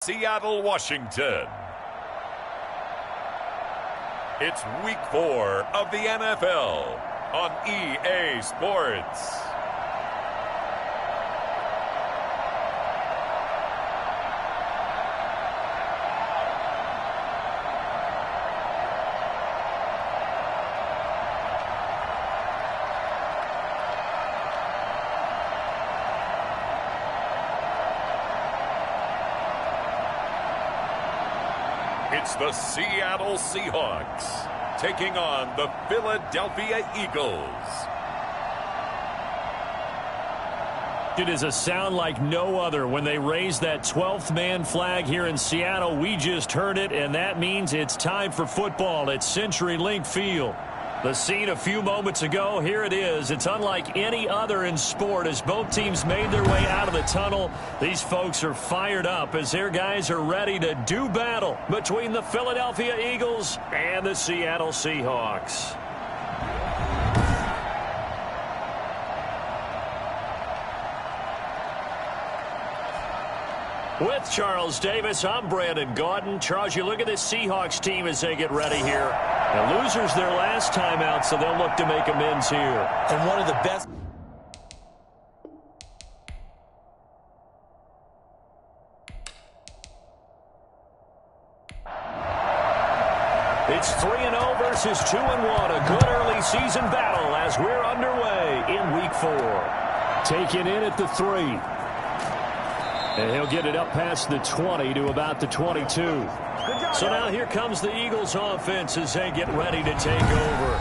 Seattle, Washington. It's week 4 of the NFL on EA Sports. It's the Seattle Seahawks taking on the Philadelphia Eagles. It is a sound like no other when they raise that 12th man flag here in Seattle. We just heard it, and that means it's time for football at CenturyLink Field. The scene a few moments ago, here it is. It's unlike any other in sport as both teams made their way out of the tunnel. These folks are fired up as their guys are ready to do battle between the Philadelphia Eagles and the Seattle Seahawks. With Charles Davis, I'm Brandon Gaudin. Charles, you look at this Seahawks team as they get ready here. The losers their last time out, so they'll look to make amends here. And one of the best. It's 3-0 versus 2-1. A good early season battle as we're underway in week 4. Taken in at the 3. And he'll get it up past the 20 to about the 22. So now here comes the Eagles offense as they get ready to take over.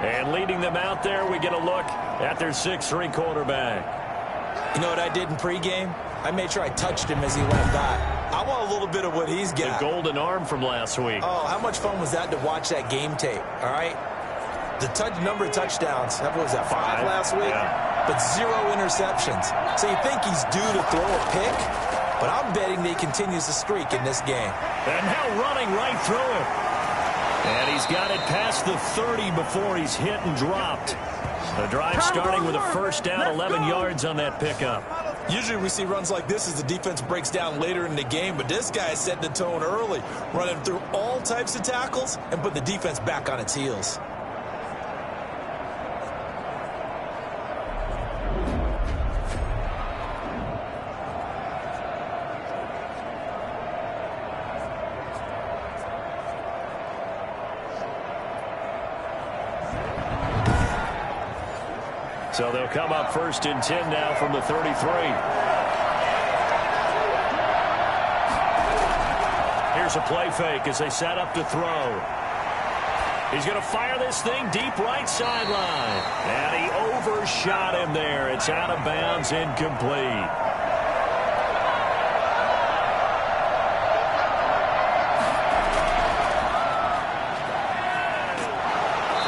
And leading them out there, we get a look at their 6'3" quarterback. You know what I did in pregame? I made sure I touched him as he went by. I want a little bit of what he's got. The golden arm from last week. Oh, how much fun was that to watch that game tape, all right? The number of touchdowns, what was that, 5 last week? Yeah. But 0 interceptions. So you think he's due to throw a pick? But I'm betting that he continues to streak in this game. And now running right through it. And he's got it past the 30 before he's hit and dropped. The drive starting with a first down, 11 yards on that pickup. Usually we see runs like this as the defense breaks down later in the game, but this guy is setting the tone early, running through all types of tackles and put the defense back on its heels. So they'll come up 1st and 10 now from the 33. Here's a play fake as they set up to throw. He's going to fire this thing deep right sideline. And he overshot him there. It's out of bounds, incomplete.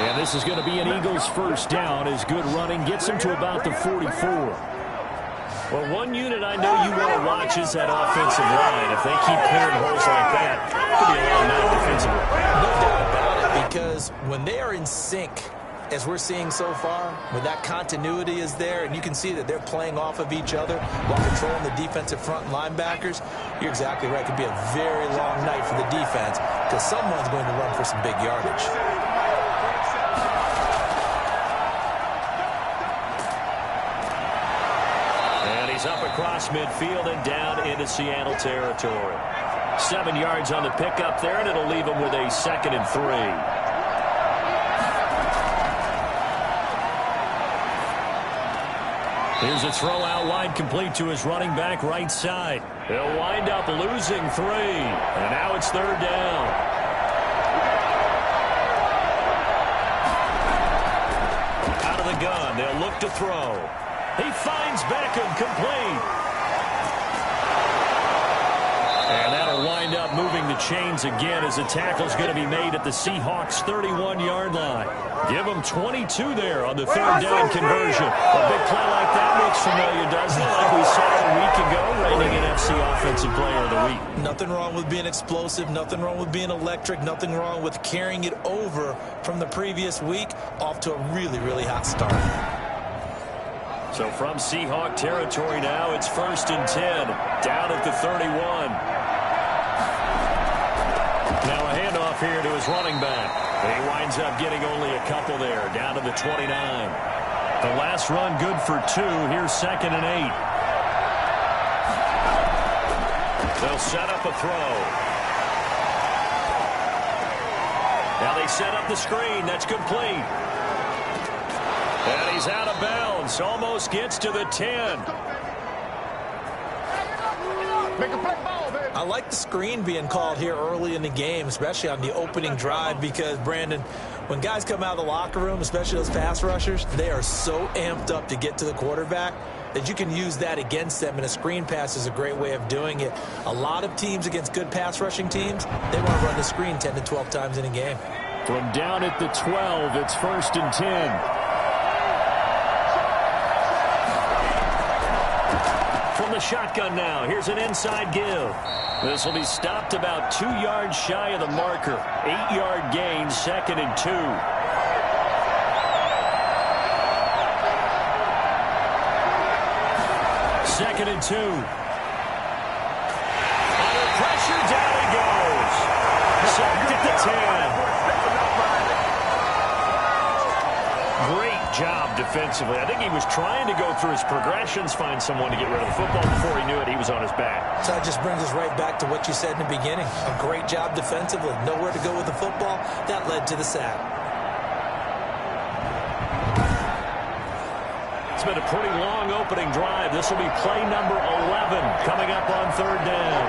And this is going to be an Eagles first down as good running gets him to about the 44. Well, one unit I know you want to watch is that offensive line. If they keep clearing holes like that, it could be a long night defensively. No doubt about it, because when they are in sync, as we're seeing so far, when that continuity is there, and you can see that they're playing off of each other while controlling the defensive front linebackers, you're exactly right. It could be a very long night for the defense because someone's going to run for some big yardage. Up across midfield and down into Seattle territory. 7 yards on the pickup there, and it'll leave him with a 2nd and 3. Here's a throw out wide, complete to his running back right side. They'll wind up losing 3, and now it's 3rd down. Out of the gun, they'll look to throw. He finds Beckham, complete. And that'll wind up moving the chains again as the tackle's going to be made at the Seahawks' 31-yard line. Give them 22 there on the 3rd down conversion. A big play like that looks familiar, doesn't it? Like we saw a week ago, reigning NFC Offensive Player of the Week. Nothing wrong with being explosive, nothing wrong with being electric, nothing wrong with carrying it over from the previous week off to a really, really hot start. So from Seahawk territory now, it's 1st and 10, down at the 31. here to his running back. He winds up getting only a couple there, down to the 29. The last run good for 2. Here's 2nd and 8. They'll set up a throw. Now they set up the screen. That's complete. And he's out of bounds. Almost gets to the 10. I like the screen being called here early in the game, especially on the opening drive, because, Brandon, when guys come out of the locker room, especially those pass rushers, they are so amped up to get to the quarterback that you can use that against them, and a screen pass is a great way of doing it. A lot of teams against good pass rushing teams, they want to run the screen 10 to 12 times in a game. From down at the 12, it's 1st and 10. From the shotgun now, here's an inside give. This will be stopped about 2 yards shy of the marker. 8-yard gain, 2nd and 2. Second and 2. Under pressure, down he goes. Sacked at the 10. Great job defensively. I think he was trying to go through his progressions, find someone to get rid of the football. Before he knew it, he was on his back. So that just brings us right back to what you said in the beginning. A great job defensively. Nowhere to go with the football. That led to the sack. It's been a pretty long opening drive. This will be play number 11 coming up on 3rd down.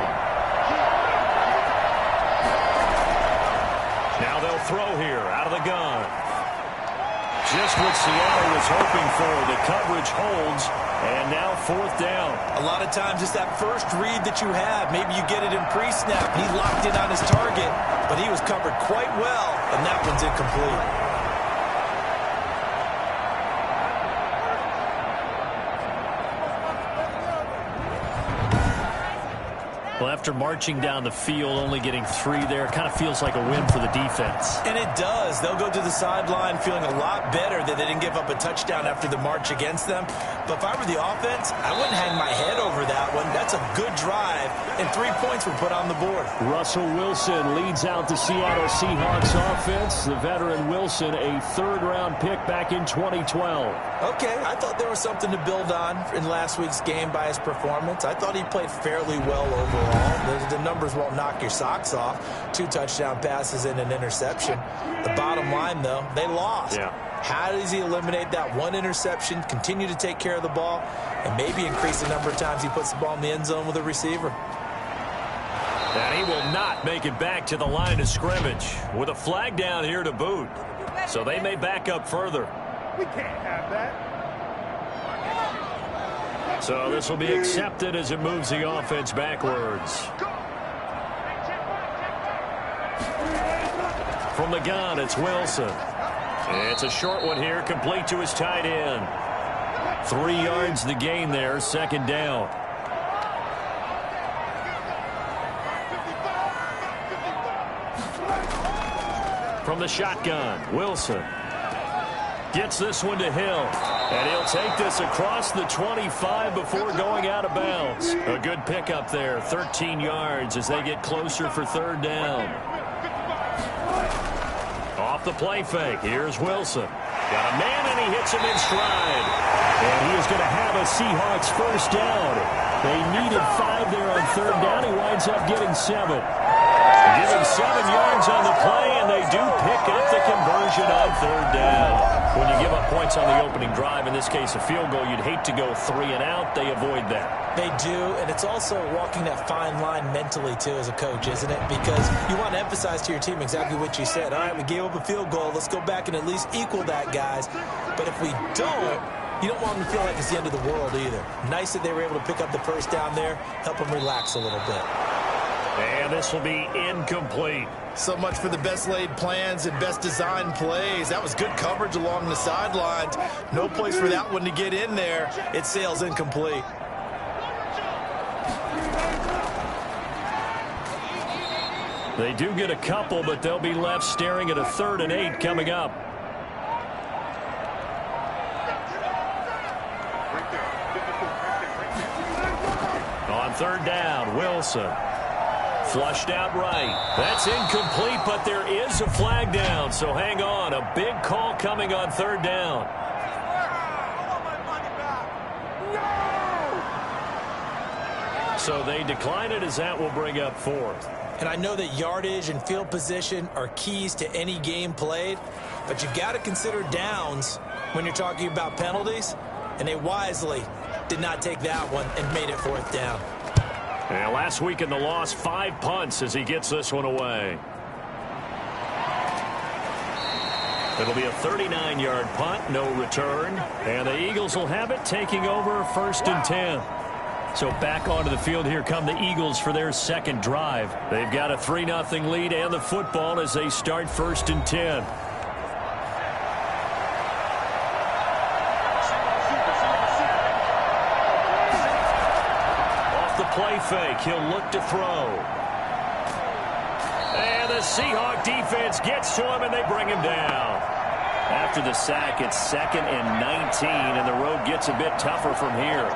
Now they'll throw here out of the gun. Just what Seattle was hoping for. The coverage holds, and now 4th down. A lot of times it's that first read that you have. Maybe you get it in pre-snap. He locked in on his target, but he was covered quite well, and that one's incomplete. Well, after marching down the field, only getting 3 there, kind of feels like a win for the defense. And it does. They'll go to the sideline feeling a lot better that they didn't give up a touchdown after the march against them. But if I were the offense, I wouldn't hang my head over that one. That's a good drive, and 3 points were put on the board. Russell Wilson leads out the Seattle Seahawks offense. The veteran Wilson, a 3rd-round pick back in 2012. Okay, I thought there was something to build on in last week's game by his performance. I thought he played fairly well overall. The numbers won't knock your socks off. 2 touchdown passes and an interception. The bottom line, though, they lost. Yeah. How does he eliminate that 1 interception, continue to take care of the ball, and maybe increase the number of times he puts the ball in the end zone with a receiver? And he will not make it back to the line of scrimmage with a flag down here to boot. So they may back up further. We can't have that. So this will be accepted as it moves the offense backwards. From the gun, it's Wilson. It's a short one here, complete to his tight end. 3 yards the gain there, 2nd down. From the shotgun, Wilson gets this one to Hill. And he'll take this across the 25 before going out of bounds. A good pickup there, 13 yards as they get closer for 3rd down. Off the play fake, here's Wilson. Got a man and he hits him in stride. And he is going to have a Seahawks 1st down. They needed 5 there on 3rd down. He winds up getting 7. Give him 7 yards on the play, and they do pick up the conversion on 3rd down. When you give up points on the opening drive, in this case a field goal, you'd hate to go 3 and out. They avoid that. They do, and it's also walking that fine line mentally, too, as a coach, isn't it? Because you want to emphasize to your team exactly what you said. All right, we gave up a field goal. Let's go back and at least equal that, guys. But if we don't, you don't want them to feel like it's the end of the world either. Nice that they were able to pick up the 1st down there, help them relax a little bit. And this will be incomplete. So much for the best laid plans and best designed plays. That was good coverage along the sidelines. No place for that one to get in there. It sails incomplete. They do get a couple, but they'll be left staring at a 3rd and 8 coming up. On 3rd down, Wilson Flushed out right. That's incomplete, but there is a flag down, so hang on. A big call coming on third down. So they decline it as that will bring up fourth. And I know that yardage and field position are keys to any game played, but you've got to consider downs when you're talking about penalties, and they wisely did not take that one and made it fourth down. And last week in the loss, 5 punts as he gets this one away. It'll be a 39-yard punt, no return. And the Eagles will have it, taking over first and 10. So back onto the field, here come the Eagles for their second drive. They've got a 3-0 lead and the football as they start first and 10. Off the play fake, he'll look to throw. And the Seahawk defense gets to him and they bring him down. After the sack, it's 2nd and 19, and the road gets a bit tougher from here.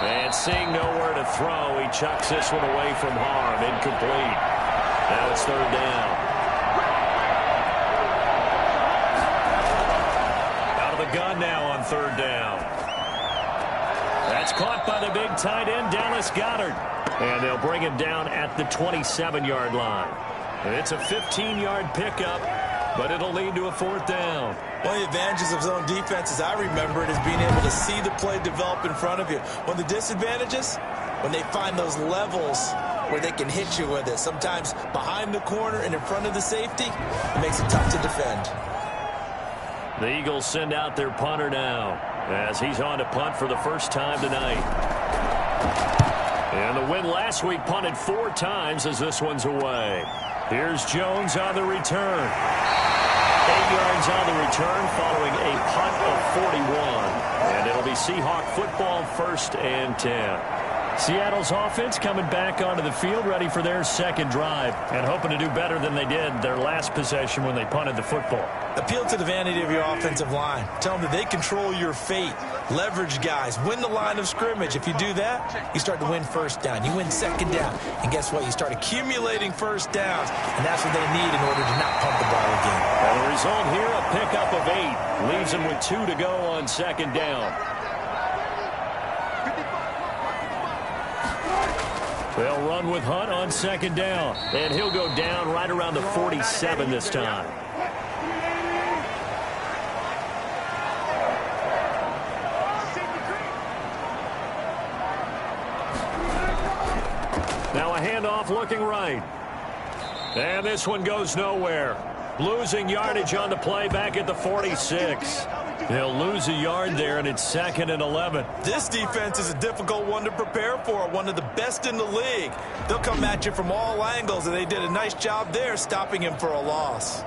And seeing nowhere to throw, he chucks this one away from harm. Incomplete. Now it's third down. Out of the gun now on third down. That's caught by the big tight end, Dallas Goedert. And they'll bring him down at the 27-yard line. And it's a 15-yard pickup, but it'll lead to a fourth down. One of the advantages of zone defense, as I remember it, is being able to see the play develop in front of you. One of the disadvantages, when they find those levels where they can hit you with it, sometimes behind the corner and in front of the safety, it makes it tough to defend. The Eagles send out their punter now as he's on to punt for the first time tonight. And the win last week punted 4 times as this one's away. Here's Jones on the return. 8 yards on the return following a punt of 41. And it'll be Seahawk football, first and 10. Seattle's offense coming back onto the field, ready for their second drive, and hoping to do better than they did their last possession when they punted the football. Appeal to the vanity of your offensive line. Tell them that they control your fate. Leverage guys. Win the line of scrimmage. If you do that, you start to win first down. You win second down. And guess what? You start accumulating first downs. And that's what they need in order to not pump the ball again. And the result here, a pickup of 8. Leaves them with 2 to go on second down. They'll run with Hunt on second down. And he'll go down right around the 47 this time. Now a handoff looking right. And this one goes nowhere. Losing yardage on the play back at the 46. They'll lose a yard there, and it's 2nd and 11. This defense is a difficult one to prepare for, one of the best in the league. They'll come at you from all angles, and they did a nice job there stopping him for a loss.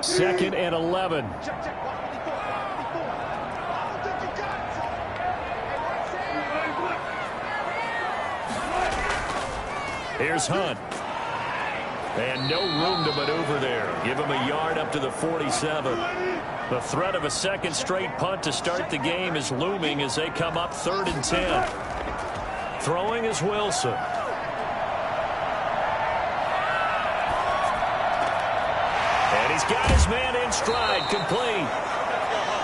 Second and 11. Here's Hunt. And no room to maneuver there. Give him a yard up to the 47. The threat of a second straight punt to start the game is looming as they come up 3rd and 10. Throwing is Wilson. And he's got his man in stride, complete.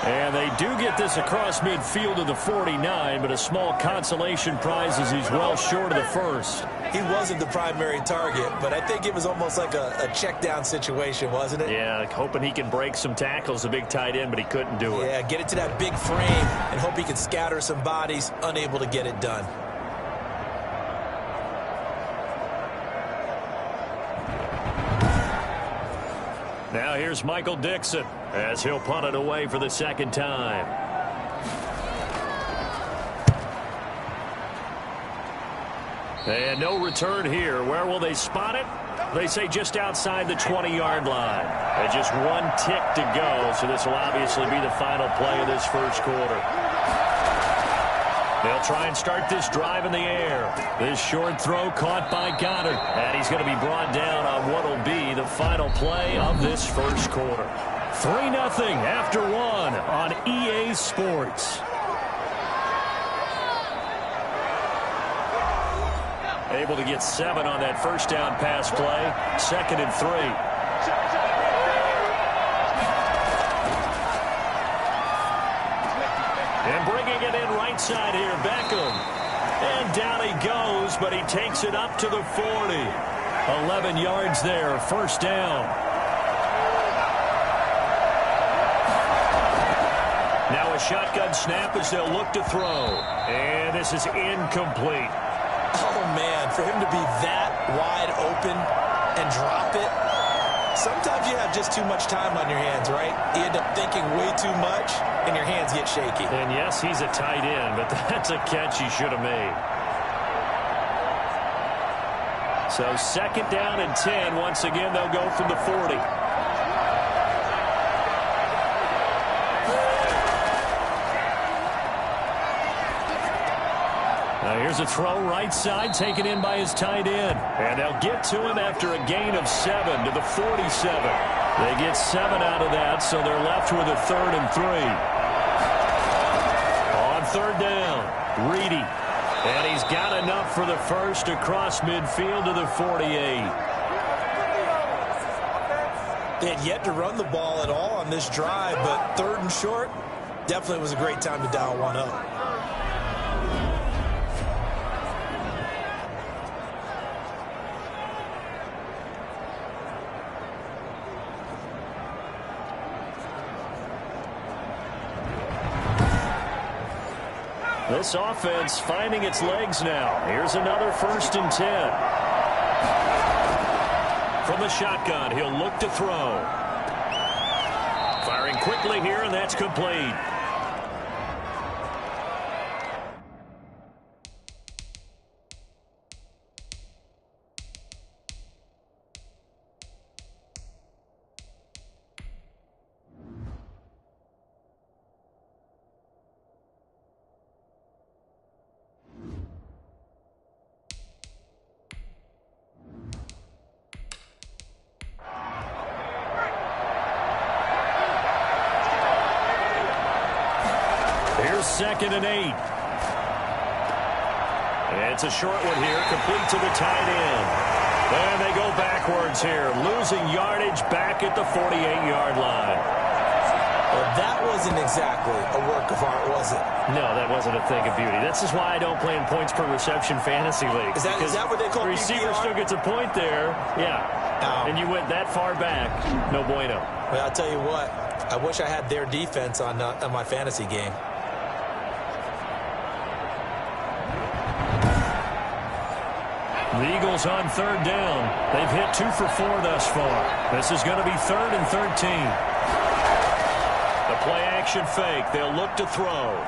And they do get this across midfield to the 49, but a small consolation prize as he's well short of the first. He wasn't the primary target, but I think it was almost like a check down situation, wasn't it? Yeah, hoping he can break some tackles, a big tight end, but he couldn't do it. Yeah, get it to that big frame and hope he can scatter some bodies, unable to get it done. Now here's Michael Dixon as he'll punt it away for the second time. And no return here. Where will they spot it? They say just outside the 20-yard line. And just 1 tick to go, so this will obviously be the final play of this first quarter. They'll try and start this drive in the air. This short throw caught by Goddard. And he's going to be brought down on final play of this first quarter. 3-0 after one on EA Sports. Able to get 7 on that first down pass play. 2nd and 3. And bringing it in right side here, Beckham. And down he goes, but he takes it up to the 40. 11 yards there, first down. Now a shotgun snap as they'll look to throw. And this is incomplete. Oh, man, for him to be that wide open and drop it, sometimes you have just too much time on your hands, right? You end up thinking way too much, and your hands get shaky. And, yes, he's a tight end, but that's a catch he should have made. So 2nd down and 10. Once again, they'll go from the 40. Now here's a throw right side, taken in by his tight end. And they'll get to him after a gain of 7 to the 47. They get 7 out of that, so they're left with a 3rd and 3. On 3rd down, Reedy. And he's got enough for the first across midfield to the 48. They had yet to run the ball at all on this drive, but 3rd and short, definitely was a great time to dial one up. This offense finding its legs now. Here's another 1st and 10. From the shotgun, he'll look to throw. Firing quickly here, and that's complete. Here's 2nd and 8. It's a short one here, complete to the tight end. And they go backwards here, losing yardage back at the 48-yard line. Well, that wasn't exactly a work of art, was it? No, that wasn't a thing of beauty. This is why I don't play in points per reception fantasy league. Is that what they call the receiver PPR? still gets a point there. Yeah. And you went that far back. No bueno. Well, I'll tell you what. I wish I had their defense on my fantasy game. The Eagles on 3rd down. They've hit 2 for 4 thus far. This is going to be 3rd and 13. The play action fake. They'll look to throw.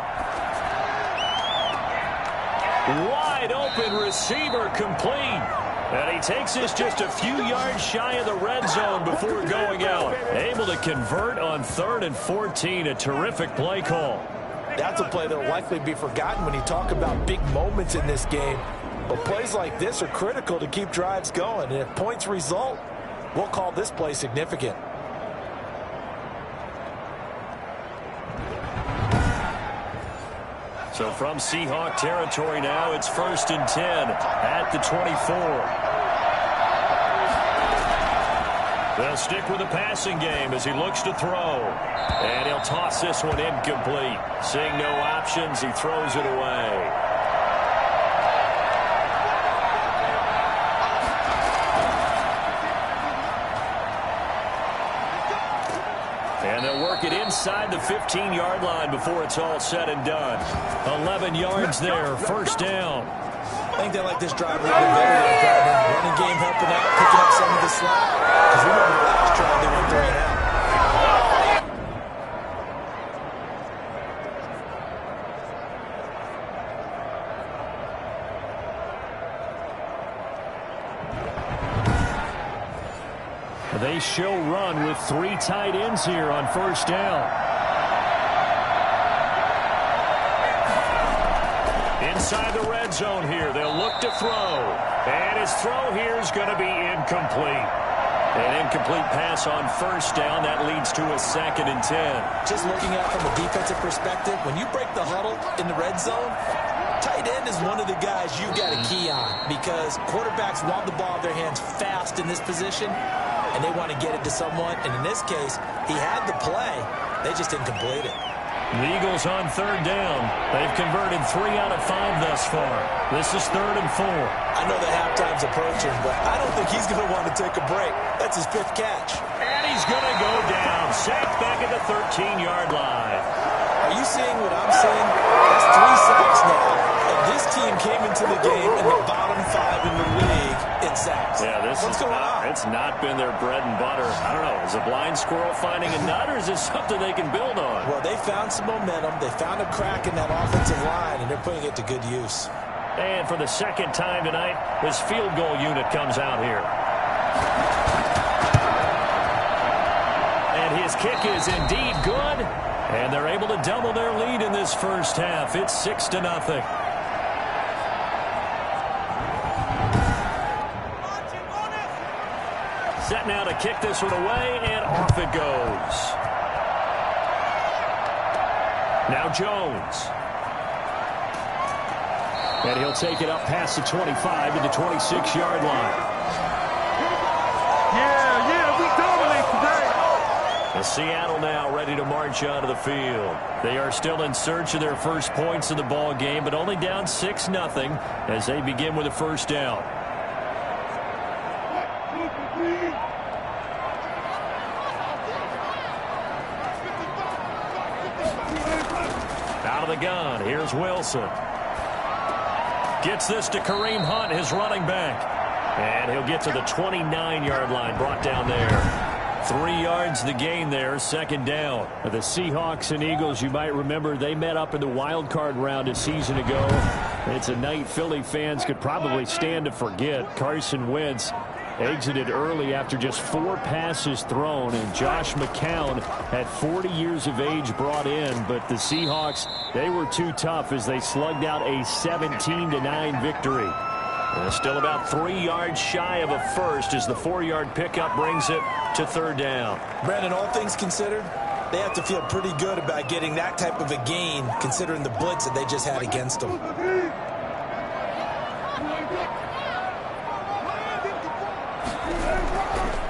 Wide open receiver complete. And he takes this just a few yards shy of the red zone before going out. Able to convert on 3rd and 14. A terrific play call. That's a play that will likely be forgotten when you talk about big moments in this game. But plays like this are critical to keep drives going. And if points result, we'll call this play significant. So from Seahawk territory now, it's 1st and 10 at the 24. They'll stick with the passing game as he looks to throw. And he'll toss this one incomplete. Seeing no options, he throws it away. And they'll work it inside the 15-yard line before it's all said and done. 11 yards there, 1st down. I think they like this drive a little bit better than partner. Running game helping out, picking up some of the slack. Because remember the last drive they went 3 and out. They show run with 3 tight ends here on 1st down. Inside the red zone here, they'll look to throw. And his throw here is going to be incomplete. An incomplete pass on first down. That leads to a 2nd and 10. Just looking at it from a defensive perspective, when you break the huddle in the red zone, tight end is one of the guys you've got to key on because quarterbacks want the ball in their hands fast in this position, and they want to get it to someone. And in this case, he had the play. They just didn't complete it. The Eagles on 3rd down. They've converted 3 out of 5 thus far. This is 3rd and 4. I know the halftime's approaching, but I don't think he's going to want to take a break. That's his 5th catch. And he's going to go down. Sacked back at the 13-yard line. Are you seeing what I'm seeing? That's 3 sacks now. And this team came into the game in the bottom 5 in the league in sacks. Yeah, What's going on? It's not been their bread and butter. I don't know. Is a blind squirrel finding a nut, or is this something they can build on? Well, they found some momentum. They found a crack in that offensive line, and they're putting it to good use. And for the 2nd time tonight, his field goal unit comes out here. And his kick is indeed good. And they're able to double their lead in this first half. It's 6-0. Set now to kick this one away, and off it goes. Now Jones. And he'll take it up past the 25 to the 26-yard line. Yeah, we dominate today. And Seattle now ready to march onto the field. They are still in search of their first points in the ball game, but only down 6-0 as they begin with a first down. Out of the gun, here's Wilson. Gets this to Kareem Hunt, his running back. And he'll get to the 29-yard line, brought down there. 3 yards the gain there, 2nd down. The Seahawks and Eagles, you might remember, they met up in the wild card round a season ago. It's a night Philly fans could probably stand to forget. Carson Wentz exited early after just 4 passes thrown, and Josh McCown at 40 years of age brought in, but the Seahawks, they were too tough as they slugged out a 17-9 victory. Still about 3 yards shy of a first as the 4-yard pickup brings it to 3rd down. Brandon, all things considered, they have to feel pretty good about getting that type of a gain considering the blitz that they just had against them.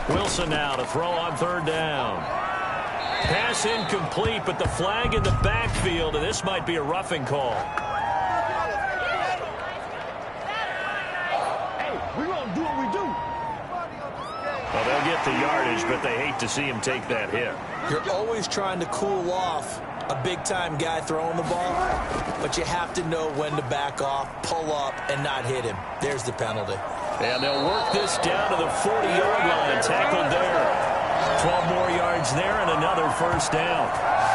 Wilson now to throw on 3rd down. Pass incomplete, but the flag in the backfield, and this might be a roughing call. Well, they'll get the yardage, but they hate to see him take that hit. You're always trying to cool off a big-time guy throwing the ball, but you have to know when to back off, pull up, and not hit him. There's the penalty. And they'll work this down to the 40-yard line, tackled there. 12 more yards there and another first down.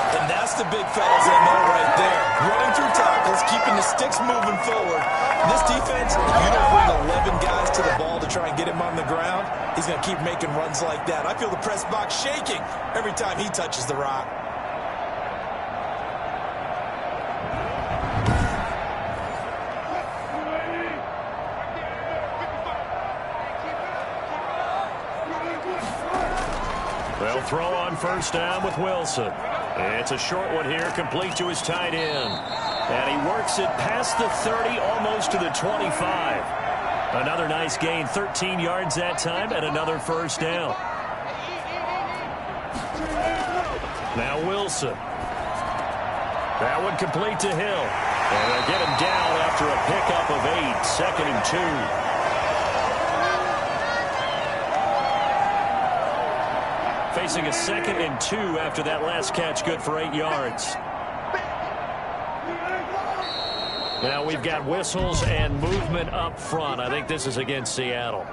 And that's the big fellas I know right there. Running through tackles, keeping the sticks moving forward. This defense, if you don't bring 11 guys to the ball to try and get him on the ground, he's going to keep making runs like that. I feel the press box shaking every time he touches the rock. They'll throw on first down with Wilson. It's a short one here, complete to his tight end. And he works it past the 30, almost to the 25. Another nice gain, 13 yards that time, and another first down. Now Wilson. That one complete to Hill. And they'll get him down after a pickup of 8, 2nd and 2. Facing a 2nd and 2 after that last catch, good for 8 yards. Now we've got whistles and movement up front. I think this is against Seattle.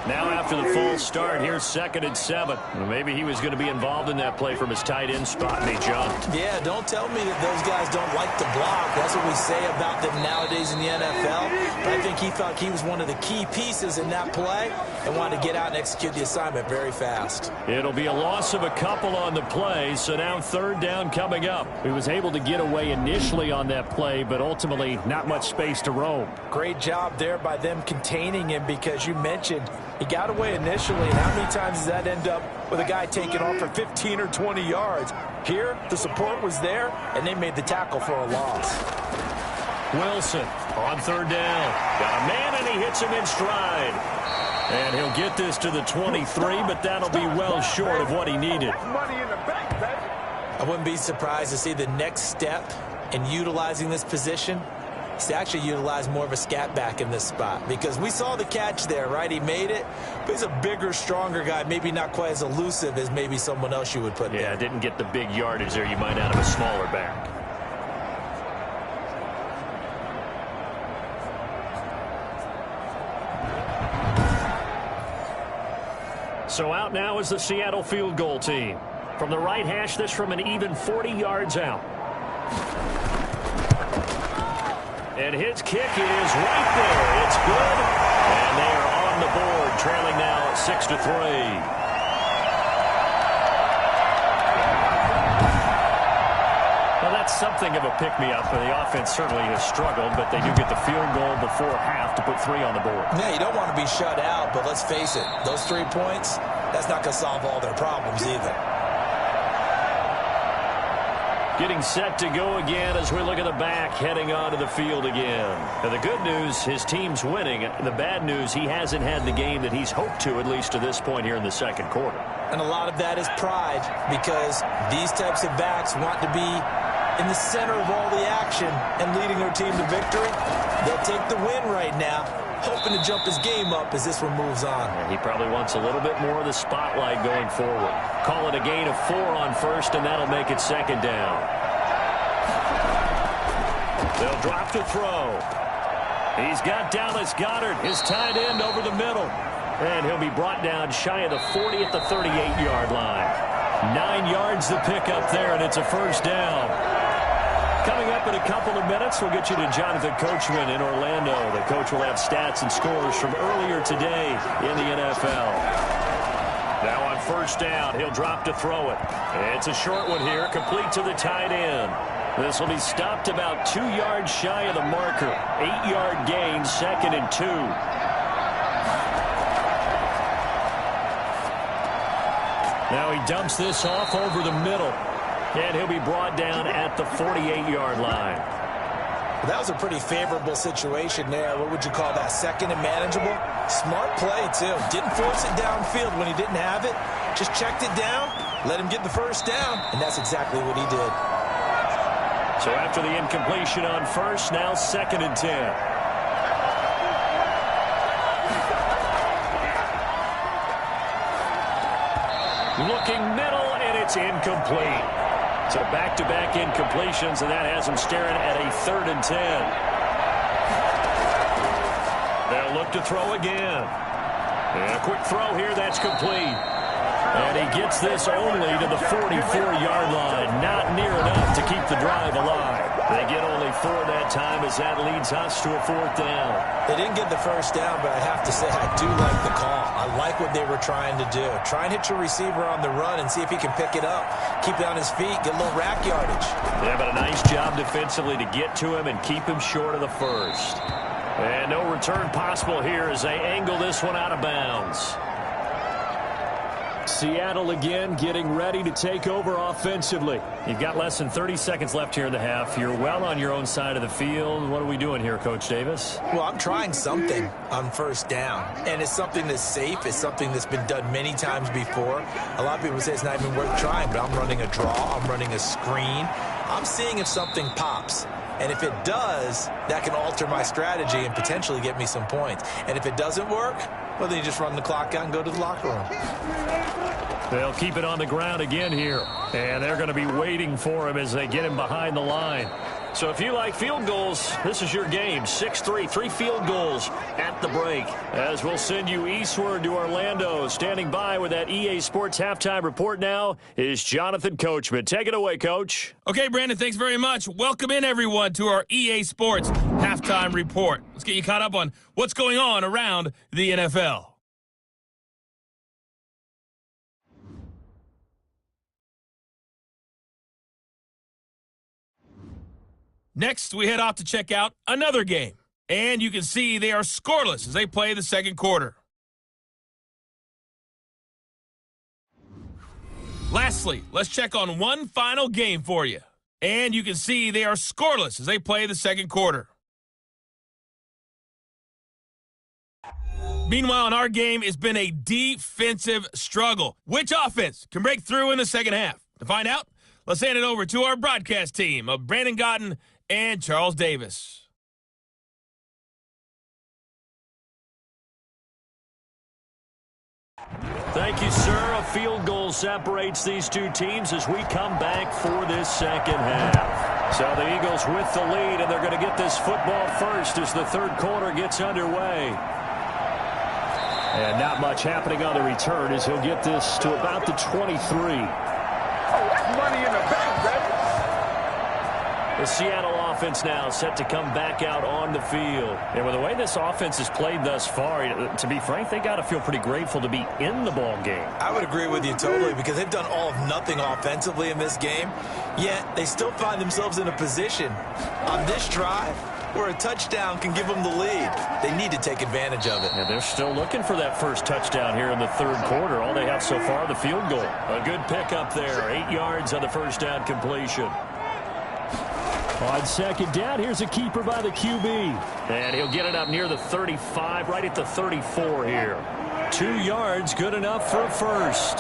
Now after the false start, here's 2nd and 7. Well, maybe he was going to be involved in that play from his tight end spot, and he jumped. Yeah, don't tell me that those guys don't like to block. That's what we say about them nowadays in the NFL. But I think he felt he was one of the key pieces in that play and wanted to get out and execute the assignment very fast. It'll be a loss of a couple on the play, so now 3rd down coming up. He was able to get away initially on that play, but ultimately not much space to roam. Great job there by them containing him, because you mentioned he got away initially, and how many times does that end up with a guy taking off for 15 or 20 yards? Here, the support was there, and they made the tackle for a loss. Wilson on 3rd down. Got a man, and he hits him in stride. And he'll get this to the 23, but that'll be well short of what he needed. I wouldn't be surprised to see the next step in utilizing this position is to actually utilize more of a scat back in this spot, because we saw the catch there, right? He made it, but he's a bigger, stronger guy, maybe not quite as elusive as maybe someone else you would put there. Yeah, didn't get the big yardage there you might out of a smaller back. So out now is the Seattle field goal team. From the right hash, this from an even 40 yards out. And his kick is right there. It's good. And they are on the board, trailing now 6-3. Well, that's something of a pick-me-up. The offense certainly has struggled, but they do get the field goal before half to put 3 on the board. Yeah, you don't want to be shut out, but let's face it, those 3 points, that's not going to solve all their problems either. Getting set to go again as we look at the back, heading onto the field again. And the good news, his team's winning. The bad news, he hasn't had the game that he's hoped to, at least to this point here in the 2nd quarter. And a lot of that is pride, because these types of backs want to be in the center of all the action and leading their team to victory. They'll take the win right now, hoping to jump his game up as this one moves on. And he probably wants a little bit more of the spotlight going forward. Call it a gain of 4 on 1st, and that'll make it 2nd down. They'll drop to throw. He's got Dallas Goedert, his tight end, over the middle. And he'll be brought down shy of the 40 at the 38-yard line. 9 yards to pick up there, and it's a 1st down. Coming up in a couple of minutes, we'll get you to Jonathan Coachman in Orlando. The coach will have stats and scores from earlier today in the NFL. Now on 1st down, he'll drop to throw it. It's a short one here, complete to the tight end. This will be stopped about 2 yards shy of the marker. 8-yard gain, 2nd and 2. Now he dumps this off over the middle. And he'll be brought down at the 48-yard line. That was a pretty favorable situation there. What would you call that? 2nd and manageable? Smart play, too. Didn't force it downfield when he didn't have it. Just checked it down, let him get the 1st down, and that's exactly what he did. So after the incompletion on 1st, now 2nd and 10. Looking middle, and it's incomplete. So back-to-back incompletions, and that has him staring at a 3rd and 10. They'll look to throw again. And a quick throw here, that's complete. And he gets this only to the 44-yard line. Not near enough to keep the drive alive. They get only 4 that time as that leads us to a 4th down. They didn't get the 1st down, but I have to say I do like the call. I like what they were trying to do. Try and hit your receiver on the run and see if he can pick it up. Keep it on his feet, get a little rack yardage. Yeah, but a nice job defensively to get to him and keep him short of the 1st. And no return possible here as they angle this one out of bounds. Seattle again getting ready to take over offensively. You've got less than 30 seconds left here in the half. You're well on your own side of the field. What are we doing here, Coach Davis? Well, I'm trying something on 1st down, and it's something that's safe. It's something that's been done many times before. A lot of people say it's not even worth trying, but I'm running a draw. I'm running a screen. I'm seeing if something pops. And if it does, that can alter my strategy and potentially get me some points. And if it doesn't work, well, then you just run the clock out and go to the locker room. They'll keep it on the ground again here. And they're going to be waiting for him as they get him behind the line. So if you like field goals, this is your game. 6-3, 3 field goals at the break. As we'll send you eastward to Orlando. Standing by with that EA Sports halftime report now is Jonathan Coachman. Take it away, Coach. Okay, Brandon, thanks very much. Welcome in, everyone, to our EA Sports halftime report. Let's get you caught up on what's going on around the NFL. Next, we head off to check out another game. And you can see they are scoreless as they play the second quarter. Lastly, let's check on one final game for you. And you can see they are scoreless as they play the second quarter. Meanwhile, in our game, it's been a defensive struggle. Which offense can break through in the second half? To find out, let's hand it over to our broadcast team of Brandon Gotten and Charles Davis. Thank you, sir. A field goal separates these two teams as we come back for this second half. So the Eagles with the lead, and they're going to get this football first as the third quarter gets underway. And not much happening on the return as he'll get this to about the 23. Oh, that's money in the bank, baby. The Seattle offense now set to come back out on the field. And with the way this offense has played thus far, to be frank, they got to feel pretty grateful to be in the ball game. I would agree with you totally because they've done all of nothing offensively in this game, yet they still find themselves in a position on this drive where a touchdown can give them the lead. They need to take advantage of it. And they're still looking for that first touchdown here in the third quarter. All they have so far, the field goal. A good pickup there. 8 yards on the first down completion. On second down, here's a keeper by the QB. And he'll get it up near the 35, right at the 34 here. 2 yards, good enough for a first.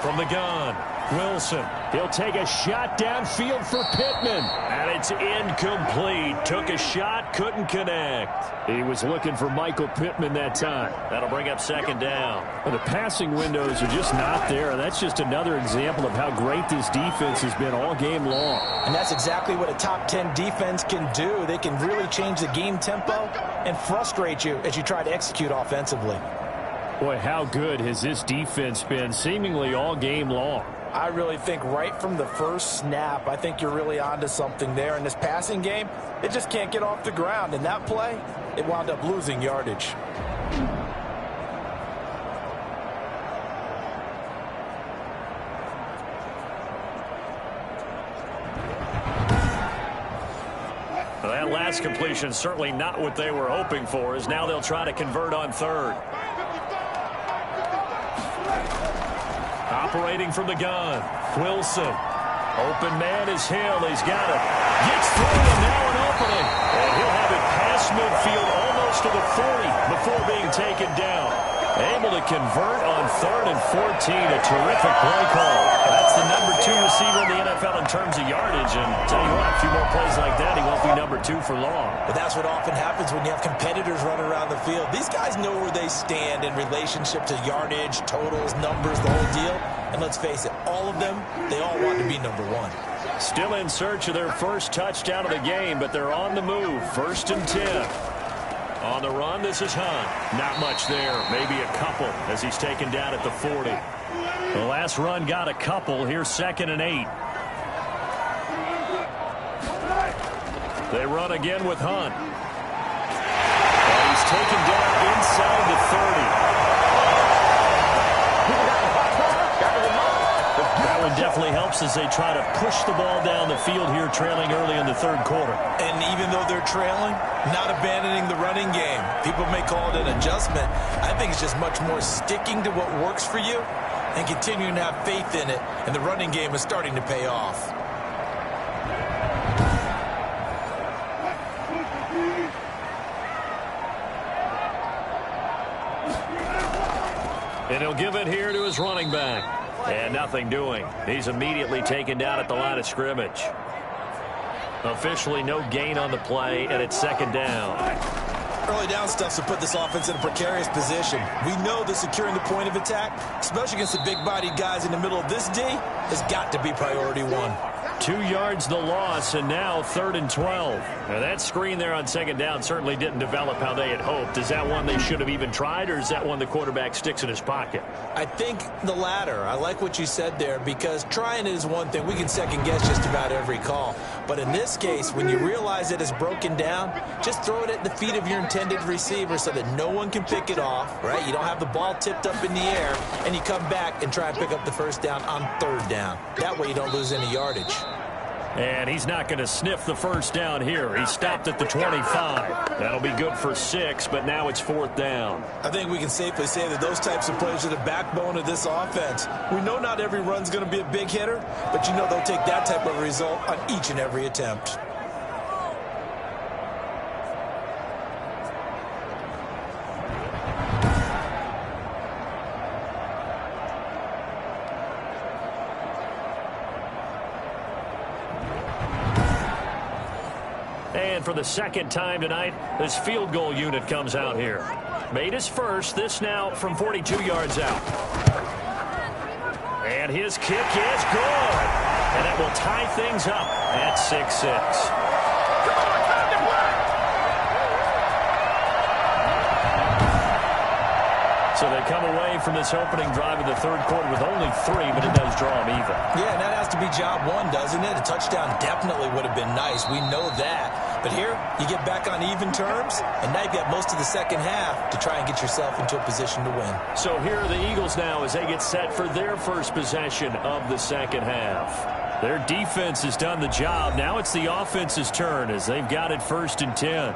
From the gun, Wilson. He'll take a shot downfield for Pittman. And it's incomplete. Took a shot, couldn't connect. He was looking for Michael Pittman that time. That'll bring up second down. Well, the passing windows are just not there. And that's just another example of how great this defense has been all game long. And that's exactly what a top 10 defense can do. They can really change the game tempo and frustrate you as you try to execute offensively. Boy, how good has this defense been seemingly all game long? I really think right from the first snap, I think you're really onto something there. In this passing game, it just can't get off the ground. In that play, it wound up losing yardage. Well, that last completion certainly not what they were hoping for, as now they'll try to convert on third. Operating from the gun, Wilson. Open man is Hill. He's got it. Gets through, and now an opening. And he'll have it past midfield almost to the 40 before being taken down. Able to convert on 3rd and 14. A terrific play call. That's the number 2 receiver in the NFL in terms of yardage. And tell you what, a few more plays like that, he won't be number 2 for long. But that's what often happens when you have competitors running around the field. These guys know where they stand in relationship to yardage, totals, numbers, the whole deal. And let's face it, all of them, they all want to be number 1. Still in search of their first touchdown of the game, but they're on the move. 1st and 10. On the run, this is Hunt. Not much there. Maybe a couple as he's taken down at the 40. The last run got a couple. Here's 2nd and 8. They run again with Hunt. And he's taken down inside the 30. That one definitely helps as they try to push the ball down the field here, trailing early in the third quarter. And even though they're trailing, not abandoning the running game. People may call it an adjustment. I think it's just much more sticking to what works for you and continuing to have faith in it. And the running game is starting to pay off. And he'll give it here to his running back. And nothing doing. He's immediately taken down at the line of scrimmage. Officially no gain on the play, and it's 2nd down. Early down stuff to put this offense in a precarious position. We know that securing the point of attack, especially against the big-bodied guys in the middle of this D, has got to be priority one. 2 yards the loss, and now 3rd and 12. Now that screen there on 2nd down certainly didn't develop how they had hoped. Is that one they should have even tried, or is that one the quarterback sticks in his pocket? I think the latter. I like what you said there, because trying it is one thing. We can second-guess just about every call. But in this case, when you realize it is broken down, just throw it at the feet of your intended receiver so that no one can pick it off, right? You don't have the ball tipped up in the air, and you come back and try and pick up the first down on 3rd down. That way you don't lose any yardage. And he's not going to sniff the first down here. He stopped at the 25. That'll be good for 6, but now it's 4th down. I think we can safely say that those types of plays are the backbone of this offense. We know not every run's going to be a big hitter, but you know they'll take that type of result on each and every attempt. And for the 2nd time tonight, this field goal unit comes out here. Made his first, this now from 42 yards out. And his kick is good. And it will tie things up at 6-6. So they come away from this opening drive of the 3rd quarter with only 3, but it does draw them even. Yeah, and that has to be job one, doesn't it? A touchdown definitely would have been nice. We know that. But here, you get back on even terms, and now you've got most of the 2nd half to try and get yourself into a position to win. So here are the Eagles now as they get set for their first possession of the 2nd half. Their defense has done the job. Now it's the offense's turn as they've got it 1st and 10.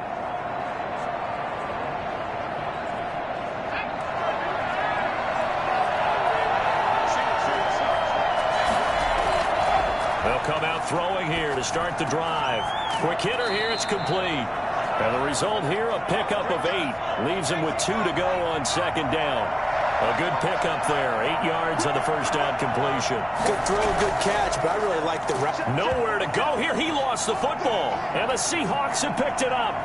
Come out throwing here to start the drive. Quick hitter here, it's complete. And the result here, a pickup of 8. Leaves him with 2 to go on 2nd down. A good pickup there, 8 yards on the 1st down completion. Good throw, good catch, but I really like the route. Nowhere to go here. He lost the football. And the Seahawks have picked it up.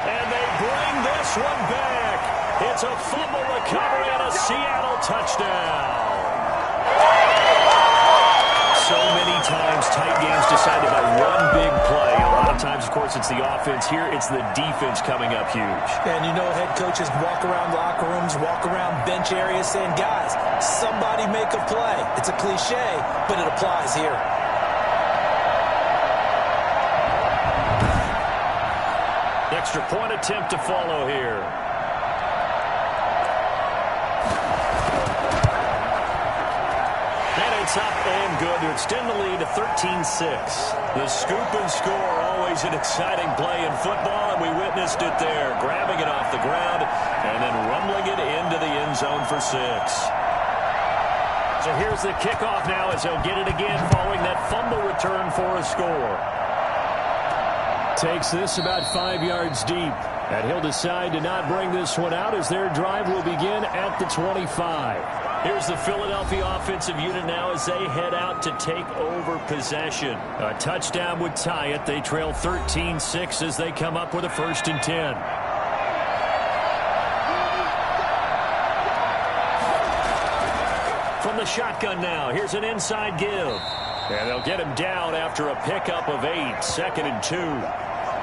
And they bring this one back. It's a fumble recovery and a Seattle touchdown. So many times tight games decided by one big play. A lot of times, of course, it's the offense. Here, it's the defense coming up huge. And you know head coaches walk around locker rooms, walk around bench areas saying, guys, somebody make a play. It's a cliche, but it applies here. Extra point attempt to follow here. It's up and good to extend the lead to 13-6. The scoop and score, always an exciting play in football, and we witnessed it there, grabbing it off the ground and then rumbling it into the end zone for 6. So here's the kickoff now as they'll get it again following that fumble return for a score. Takes this about 5 yards deep, and he'll decide to not bring this one out as their drive will begin at the 25. Here's the Philadelphia offensive unit now as they head out to take over possession. A touchdown would tie it. They trail 13-6 as they come up with a 1st and 10. From the shotgun now, here's an inside give. And they'll get him down after a pickup of 8, 2nd and 2.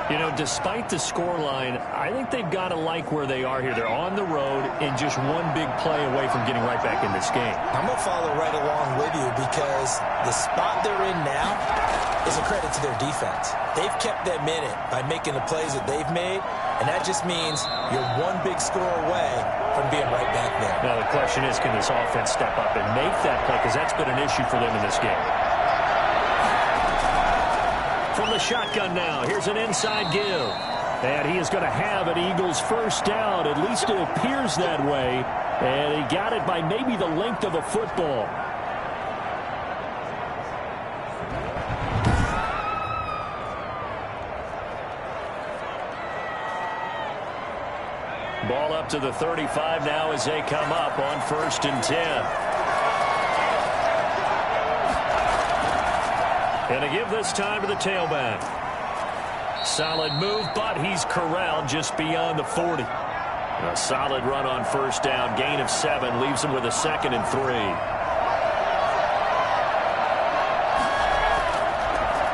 You know, despite the scoreline, I think they've got to like where they are here. They're on the road and just one big play away from getting right back in this game. I'm going to follow right along with you because the spot they're in now is a credit to their defense. They've kept them in it by making the plays that they've made, and that just means you're one big score away from being right back there. Now, the question is, can this offense step up and make that play? Because that's been an issue for them in this game. From the shotgun now, here's an inside give. And he is going to have an Eagles 1st down. At least it appears that way. And he got it by maybe the length of a football. Ball up to the 35 now as they come up on 1st and 10. And to give this time to the tailback. solid move, but he's corralled just beyond the 40. A solid run on first down. Gain of 7 leaves him with a 2nd and 3.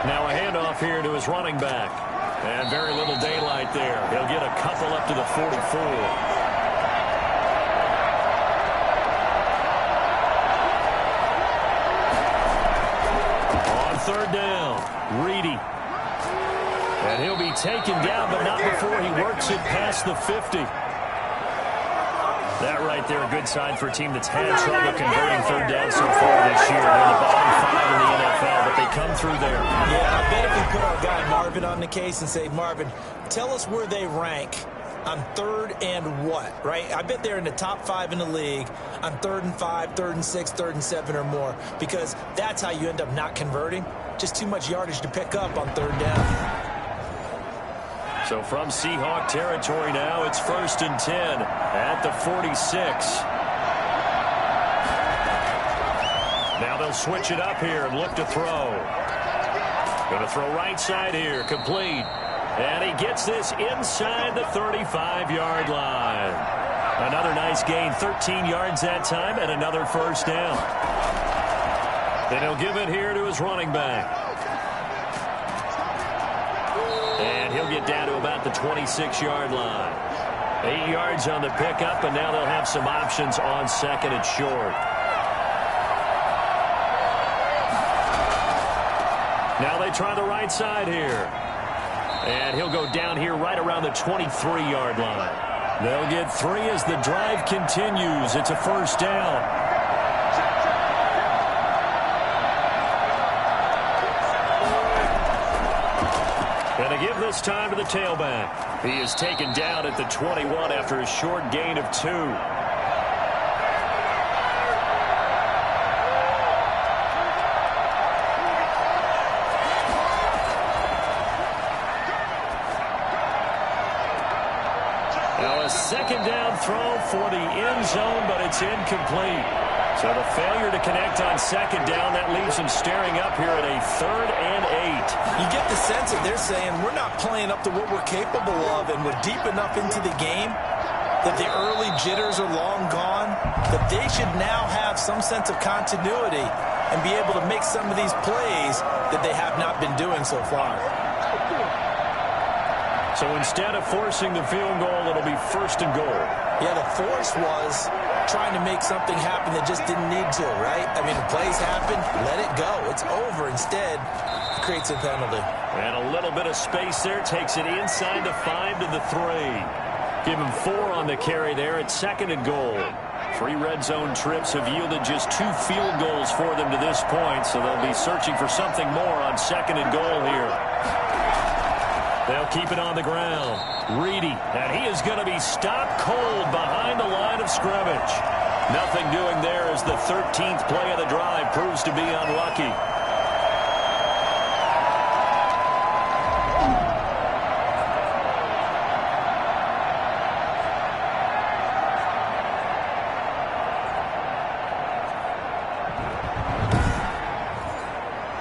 Now a handoff here to his running back. And very little daylight there. He'll get a couple up to the 44. On third down, Reedy. And he'll be taken down, but not before he works it past the 50. That right there, a good sign for a team that's had trouble converting third down so far this year. They're the bottom 5 in the NFL, but they come through there. Yeah, I bet if we put our guy Marvin on the case and say, Marvin, tell us where they rank on 3rd and what, right? I bet they're in the top 5 in the league on 3rd and 5, 3rd and 6, 3rd and 7 or more, because that's how you end up not converting. Just too much yardage to pick up on 3rd down. So from Seahawk territory now, it's 1st and 10 at the 46. Now they'll switch it up here and look to throw. Going to throw right side here, complete. And he gets this inside the 35-yard line. Another nice gain, 13 yards that time, and another first down. Then he'll give it here to his running back. And he'll get down to about the 26-yard line. 8 yards on the pickup, and now they'll have some options on 2nd and short. Now they try the right side here. And he'll go down here right around the 23-yard line. They'll get 3 as the drive continues. It's a first down. And to give this time to the tailback. He is taken down at the 21 after a short gain of 2. Now a 2nd down throw for the end zone, but it's incomplete. So the failure to connect on 2nd down, that leaves him staring up here at a 3rd and 8. You get the sense that they're saying we're not playing up to what we're capable of, and we're deep enough into the game that the early jitters are long gone, that they should now have some sense of continuity and be able to make some of these plays that they have not been doing so far. So instead of forcing the field goal, it'll be 1st and goal. Yeah, the force was trying to make something happen that just didn't need to, right? I mean, the plays happen, let it go. It's over. Instead, it creates a penalty. And a little bit of space there. Takes it inside the 5 to the 3. Give him 4 on the carry there at 2nd and goal. 3 red zone trips have yielded just 2 field goals for them to this point, so they'll be searching for something more on 2nd and goal here. They'll keep it on the ground. Reedy, and he is going to be stopped cold behind the line of scrimmage. Nothing doing there as the 13th play of the drive proves to be unlucky.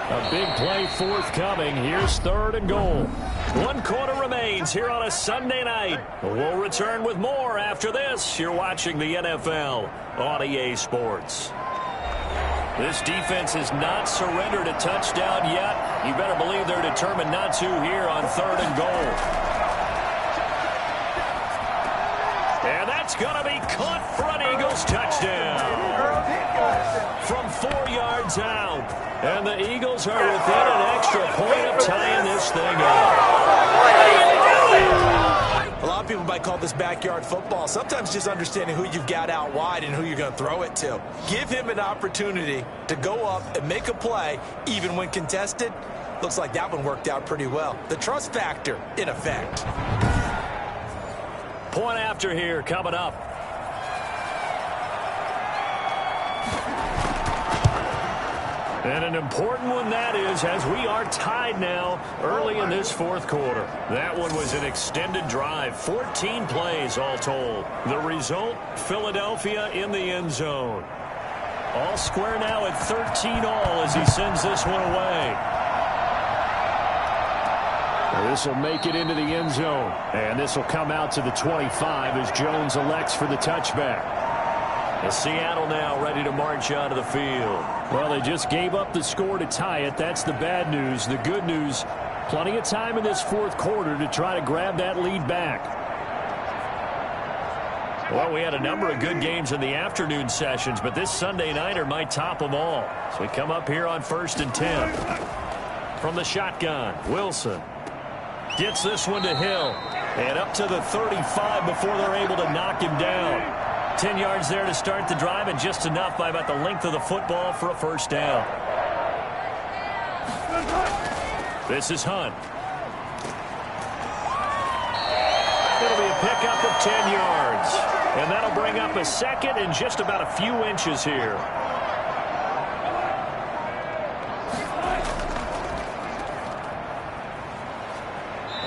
A big play forthcoming. Here's 3rd and goal. 1 quarter remains here on a Sunday night. We'll return with more after this. You're watching the NFL on EA Sports. This defense has not surrendered a touchdown yet. You better believe they're determined not to here on 3rd and goal. And that's going to be caught for an Eagles touchdown. From 4 yards out. And the Eagles are within an extra point of tying this thing up. A lot of people might call this backyard football. Sometimes just understanding who you've got out wide and who you're going to throw it to. Give him an opportunity to go up and make a play, even when contested. Looks like that one worked out pretty well. The trust factor, in effect. Point after here coming up. And an important one that is, as we are tied now early in this 4th quarter. That one was an extended drive, 14 plays all told. The result, Philadelphia in the end zone. All square now at 13 all as he sends this one away. This will make it into the end zone. And this will come out to the 25 as Jones elects for the touchback. And Seattle now ready to march out of the field. Well, they just gave up the score to tie it. That's the bad news. The good news, plenty of time in this fourth quarter to try to grab that lead back. Well, we had a number of good games in the afternoon sessions, but this Sunday nighter might top them all. So we come up here on 1st and 10. From the shotgun, Wilson gets this one to Hill. And up to the 35 before they're able to knock him down. 10 yards there to start the drive, and just enough by about the length of the football for a first down. This is Hunt. It'll be a pickup of 10 yards. And that'll bring up a second and just about a few inches here.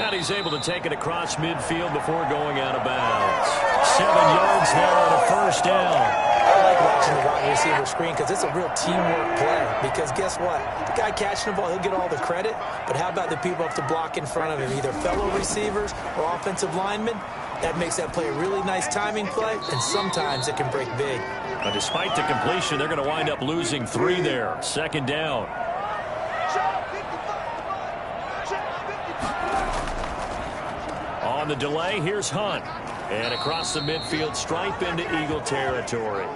And he's able to take it across midfield before going out of bounds. 7 yards there on a first down. I like watching the wide receiver screen because it's a real teamwork play. Because guess what? The guy catching the ball, he'll get all the credit. But how about the people up to block in front of him, either fellow receivers or offensive linemen? That makes that play a really nice timing play, and sometimes it can break big. But despite the completion, they're going to wind up losing 3 there. Second down. On the delay, here's Hunt. And across the midfield stripe into Eagle territory.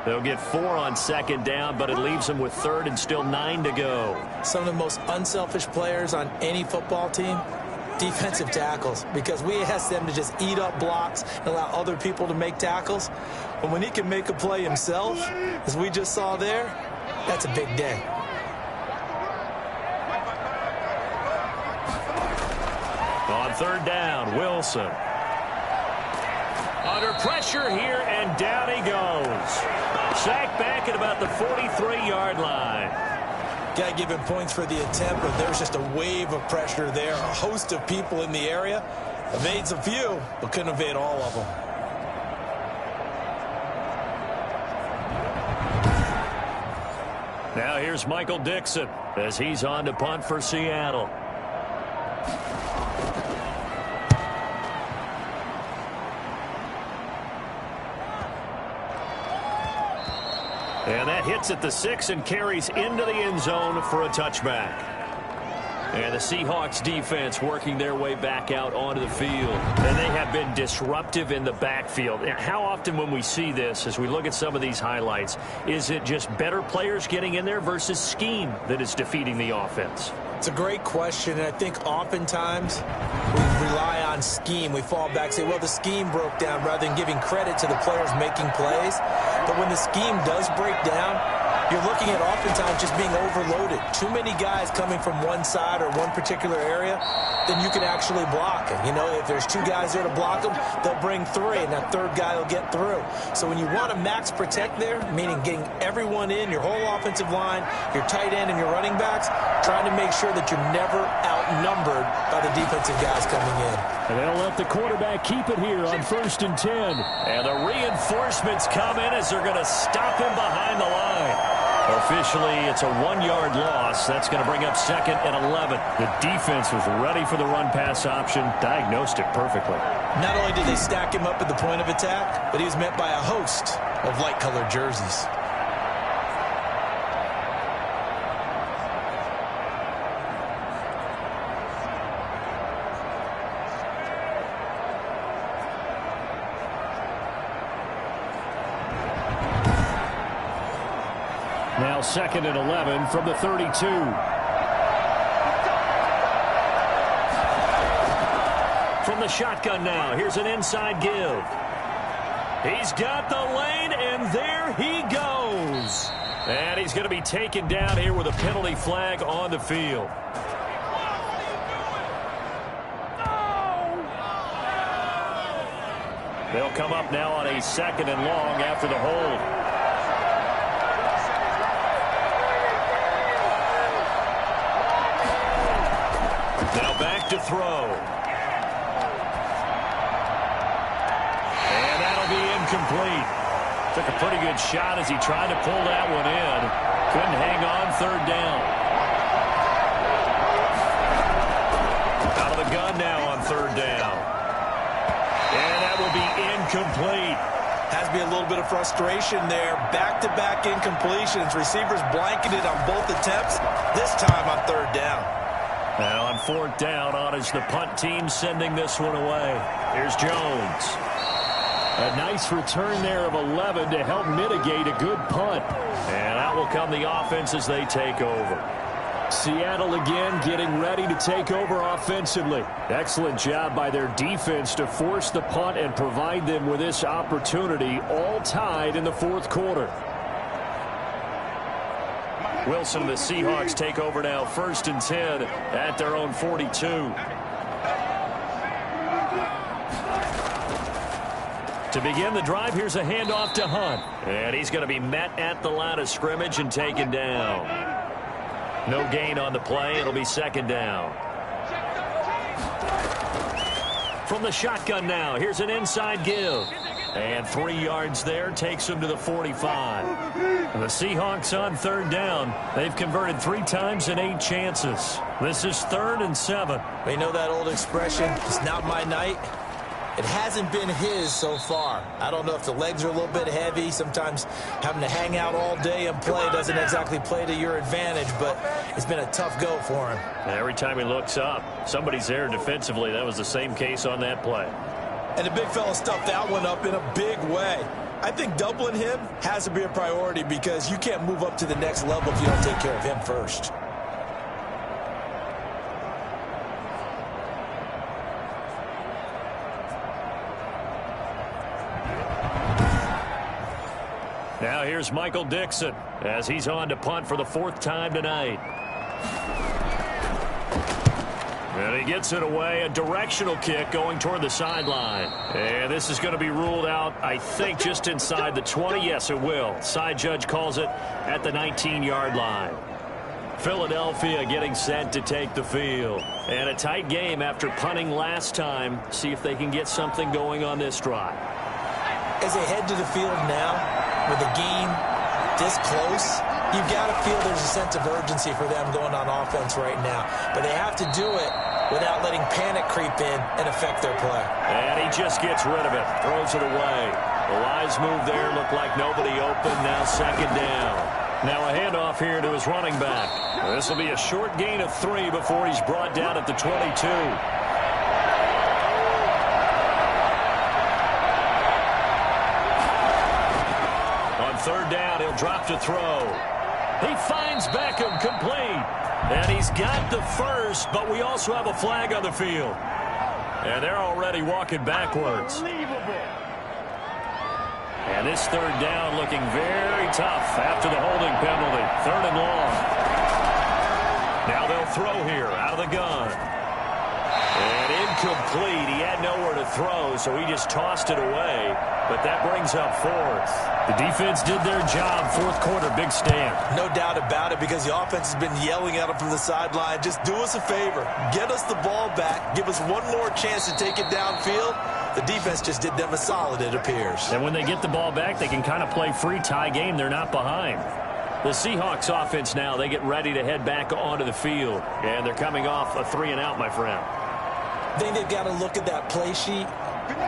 They'll get 4 on second down, but it leaves them with 3rd and still 9 to go. Some of the most unselfish players on any football team, defensive tackles, because we ask them to just eat up blocks and allow other people to make tackles. But when he can make a play himself, as we just saw there, that's a big day. On 3rd down, Wilson. Under pressure here, and down he goes. Sacked back at about the 43-yard line. Got to give him points for the attempt, but there's just a wave of pressure there. A host of people in the area. Evades a few, but couldn't evade all of them. Now here's Michael Dixon as he's on to punt for Seattle. And that hits at the 6 and carries into the end zone for a touchback. And the Seahawks defense working their way back out onto the field. And they have been disruptive in the backfield. How often when we see this, as we look at some of these highlights, is it just better players getting in there versus scheme that is defeating the offense? It's a great question, and I think oftentimes we rely on scheme. We fall back and say, well, the scheme broke down, rather than giving credit to the players making plays. But when the scheme does break down, you're looking at oftentimes just being overloaded. Too many guys coming from one side or one particular area, then you can actually block it. You know, if there's 2 guys there to block them, they'll bring 3, and that 3rd guy will get through. So when you want to max protect there, meaning getting everyone in, your whole offensive line, your tight end, and your running backs, trying to make sure that you're never outnumbered by the defensive guys coming in. And they'll let the quarterback keep it here on 1st and 10. And the reinforcements come in as they're going to stop him behind the line. Officially, it's a 1-yard loss. That's going to bring up 2nd and 11. The defense was ready for the run-pass option, diagnosed it perfectly. Not only did they stack him up at the point of attack, but he was met by a host of light-colored jerseys. Now 2nd and 11 from the 32. From the shotgun now, here's an inside give. He's got the lane, and there he goes. And he's going to be taken down here with a penalty flag on the field. They'll come up now on a 2nd and long after the hold. Now back to throw. And that'll be incomplete. Took a pretty good shot as he tried to pull that one in. Couldn't hang on 3rd down. gun now on third down. And that will be incomplete. Has to be a little bit of frustration there. Back-to-back incompletions. Receivers blanketed on both attempts, this time on third down. And on fourth down, on is the punt team sending this one away. Here's Jones. A nice return there of 11 to help mitigate a good punt. And out will come the offense as they take over. Seattle again getting ready to take over offensively. Excellent job by their defense to force the punt and provide them with this opportunity, all tied in the fourth quarter. Wilson and the Seahawks take over now, 1st and 10 at their own 42. To begin the drive, here's a handoff to Hunt. And he's going to be met at the line of scrimmage and taken down. No gain on the play. It'll be 2nd down. From the shotgun now, here's an inside give. And 3 yards there takes him to the 45. And the Seahawks on 3rd down. They've converted 3 times in 8 chances. This is 3rd and 7. We know that old expression, it's not my night. It hasn't been his so far. I don't know if the legs are a little bit heavy. Sometimes having to hang out all day and play doesn't exactly play to your advantage, but it's been a tough go for him. Every time he looks up, somebody's there defensively. That was the same case on that play. And the big fella stuffed that one up in a big way. I think doubling him has to be a priority because you can't move up to the next level if you don't take care of him first. Now here's Michael Dixon as he's on to punt for the 4th time tonight. And he gets it away, a directional kick going toward the sideline. And this is going to be ruled out, I think, just inside the 20. Yes, it will. Side judge calls it at the 19-yard line. Philadelphia getting set to take the field. And a tight game after punting last time. See if they can get something going on this drive. As they head to the field now, with the game this close, you've got to feel there's a sense of urgency for them going on offense right now. But they have to do it without letting panic creep in and affect their play. And he just gets rid of it, throws it away. The wise move there, looked like nobody open, now 2nd down. Now a handoff here to his running back. This will be a short gain of 3 before he's brought down at the 22. Third down, he'll drop to throw. He finds Beckham complete. And he's got the first, but we also have a flag on the field. And they're already walking backwards. And this 3rd down looking very tough after the holding penalty. 3rd and long. Now they'll throw here out of the gun. And incomplete. He had nowhere to throw, so he just tossed it away. But that brings up 4th. The defense did their job. 4th quarter, big stand. No doubt about it because the offense has been yelling at him from the sideline. Just do us a favor. Get us the ball back. Give us one more chance to take it downfield. The defense just did them a solid, it appears. And when they get the ball back, they can kind of play free tie game. They're not behind. The Seahawks offense now, they get ready to head back onto the field. And they're coming off a 3-and-out, my friend. I think they've got to look at that play sheet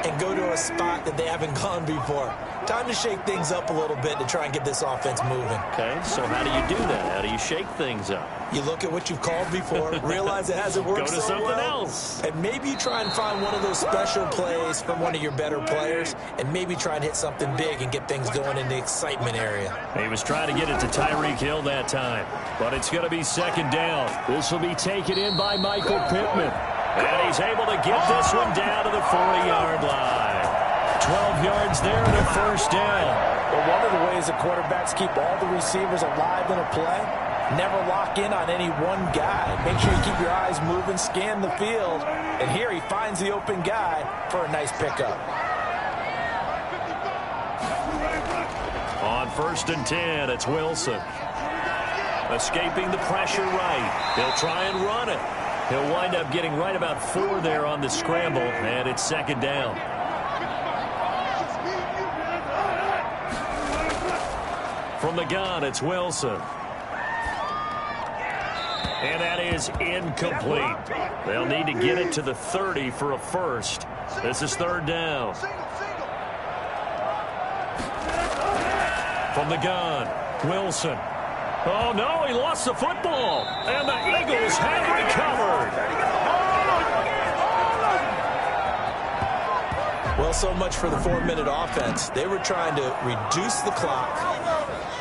and go to a spot that they haven't gone before. Time to shake things up a little bit to try and get this offense moving. Okay, so how do you do that? How do you shake things up? You look at what you've called before, realize it hasn't worked so well. Go to something else. And maybe you try and find one of those special plays from one of your better players, and maybe try and hit something big and get things going in the excitement area. He was trying to get it to Tyreek Hill that time, but it's going to be 2nd down. This will be taken in by Michael Pittman. And he's able to get this one down to the 40-yard line. 12 yards there and a 1st down. Well, one of the ways the quarterbacks keep all the receivers alive in a play, never lock in on any one guy. Make sure you keep your eyes moving, scan the field, and here he finds the open guy for a nice pickup. On 1st and 10, it's Wilson. Escaping the pressure right. He'll try and run it. He'll wind up getting right about 4 there on the scramble, and it's 2nd down. From the gun, it's Wilson. And that is incomplete. They'll need to get it to the 30 for a first. This is third down. From the gun, Wilson. Oh, no, he lost the football. And the Eagles have recovered. Well, so much for the 4-minute offense. They were trying to reduce the clock,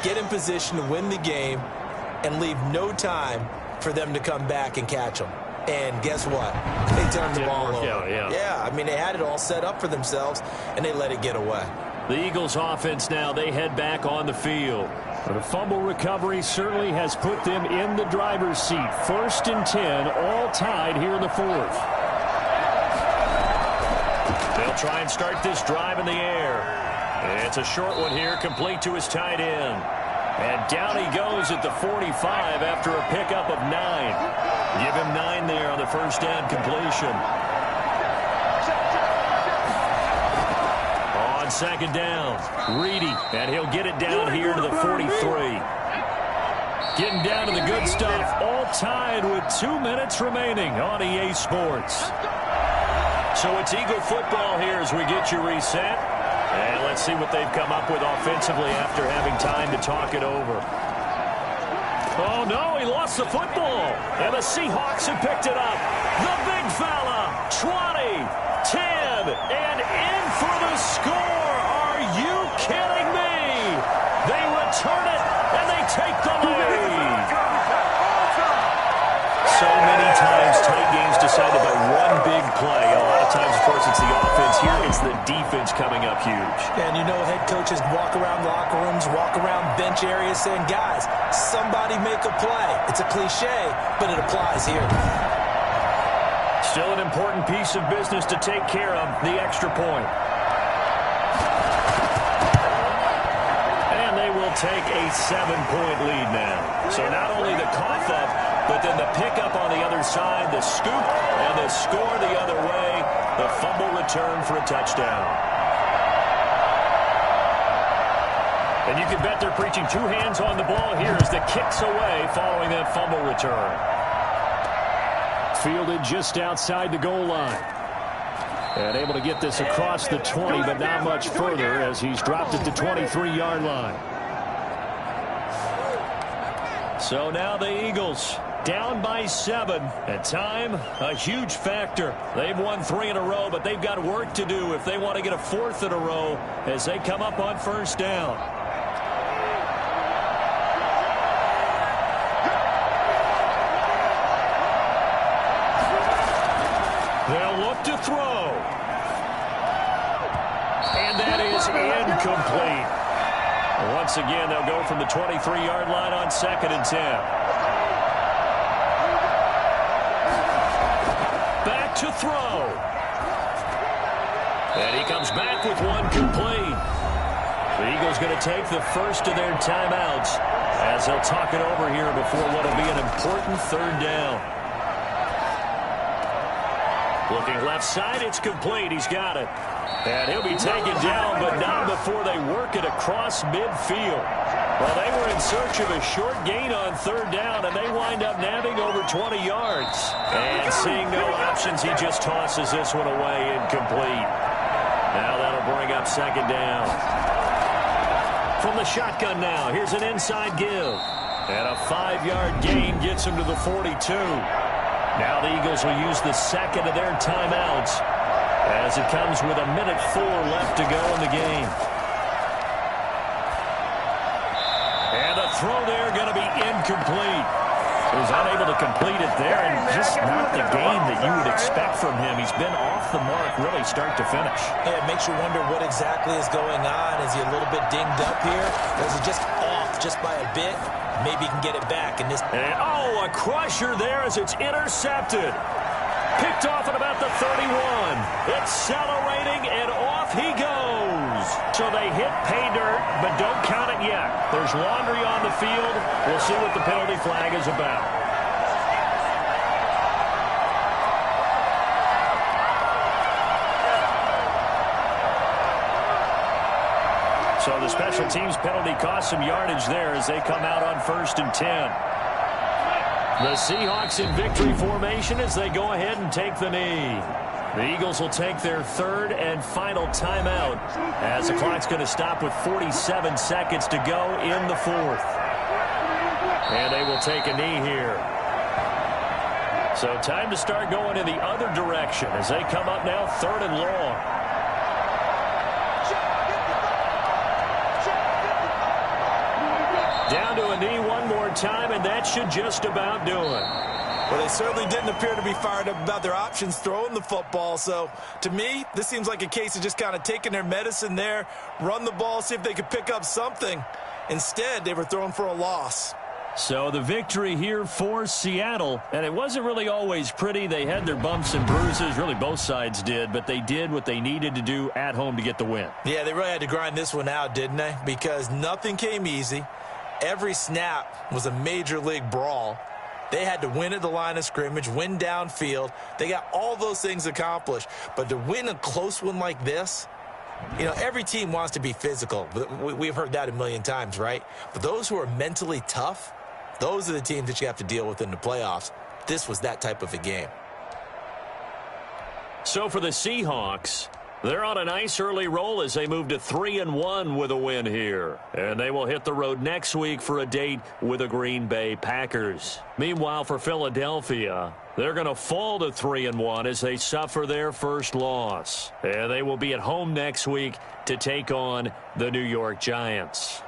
get in position to win the game, and leave no time for them to come back and catch them. And guess what? They turned the ball over. Yeah, I mean, they had it all set up for themselves, and they let it get away. The Eagles offense now, they head back on the field. But a fumble recovery certainly has put them in the driver's seat. 1st and 10, all tied here in the 4th. They'll try and start this drive in the air. It's a short one here, complete to his tight end. And down he goes at the 45 after a pickup of 9. Give him 9 there on the first down completion. On second down, Reedy, and he'll get it down here to the 43. Getting down to the good stuff, all tied with 2 minutes remaining on EA Sports. So it's Eagle football here as we get you reset. And let's see what they've come up with offensively after having time to talk it over. Oh, no, he lost the football. And the Seahawks have picked it up. The big fella, 20, 10, and in for the score. Are you kidding me? They return it, and they take the lead. So many times tight games decided by one big play. A lot of times, of course, it's the offense. Here it's the defense coming up huge. And you know, head coaches walk around locker rooms, walk around bench areas saying, guys, somebody make a play. It's a cliche, but it applies here. Still an important piece of business to take care of, the extra point. And they will take a 7-point lead now. So not only the cough up, but then the pickup on the other side, the scoop, and the score the other way, the fumble return for a touchdown. And you can bet they're preaching 2 hands on the ball here as the kick's away following that fumble return. Fielded just outside the goal line. And able to get this across the 20, but not much further as he's dropped it to 23-yard line. So now the Eagles down by 7. At time, a huge factor. They've won 3 in a row, but they've got work to do if they want to get a 4th in a row as they come up on first down. They'll look to throw. And that is incomplete. Once again, they'll go from the 23-yard line on 2nd and 10. Back to throw. And he comes back with one complete. The Eagles going to take the first of their timeouts as they'll talk it over here before what will be an important 3rd down. Looking left side, it's complete. He's got it. And he'll be taken down, but not before they work it across midfield. Well, they were in search of a short gain on 3rd down, and they wind up nabbing over 20 yards. And seeing no options, he just tosses this one away incomplete. Now that'll bring up 2nd down. From the shotgun now, here's an inside give. And a 5-yard gain gets him to the 42. Now the Eagles will use the 2nd of their timeouts as it comes with 1:04 left to go in the game. And the throw there going to be incomplete. He was unable to complete it there, and just not the game that you would expect from him. He's been off the mark really start to finish. Yeah, it makes you wonder what exactly is going on. Is he a little bit dinged up here? Or is he just off just by a bit? Maybe he can get it back in this. And, oh, a crusher there as it's intercepted. Picked off at about the 31. Accelerating, and off he goes. So they hit pay dirt, but don't count it yet. There's laundry on the field. We'll see what the penalty flag is about. So the special teams penalty cost some yardage there as they come out on 1st and 10. The Seahawks in victory formation as they go ahead and take the knee. The Eagles will take their third and final timeout as the clock's going to stop with 47 seconds to go in the fourth. And they will take a knee here. So time to start going in the other direction as they come up now third and long. Down to a knee one more time, and that should just about do it. Well, they certainly didn't appear to be fired up about their options throwing the football. So, to me, this seems like a case of just kind of taking their medicine there, run the ball, see if they could pick up something. Instead, they were throwing for a loss. So the victory here for Seattle, and it wasn't really always pretty. They had their bumps and bruises, really both sides did, but they did what they needed to do at home to get the win. Yeah, they really had to grind this one out, didn't they? Because nothing came easy. Every snap was a major league brawl. They had to win at the line of scrimmage, win downfield. They got all those things accomplished. But to win a close one like this, you know, every team wants to be physical. We've heard that a million times, right? But those who are mentally tough, those are the teams that you have to deal with in the playoffs. This was that type of a game. So for the Seahawks, they're on a nice early roll as they move to 3-1 with a win here. And they will hit the road next week for a date with the Green Bay Packers. Meanwhile, for Philadelphia, they're going to fall to 3-1 as they suffer their first loss. And they will be at home next week to take on the New York Giants.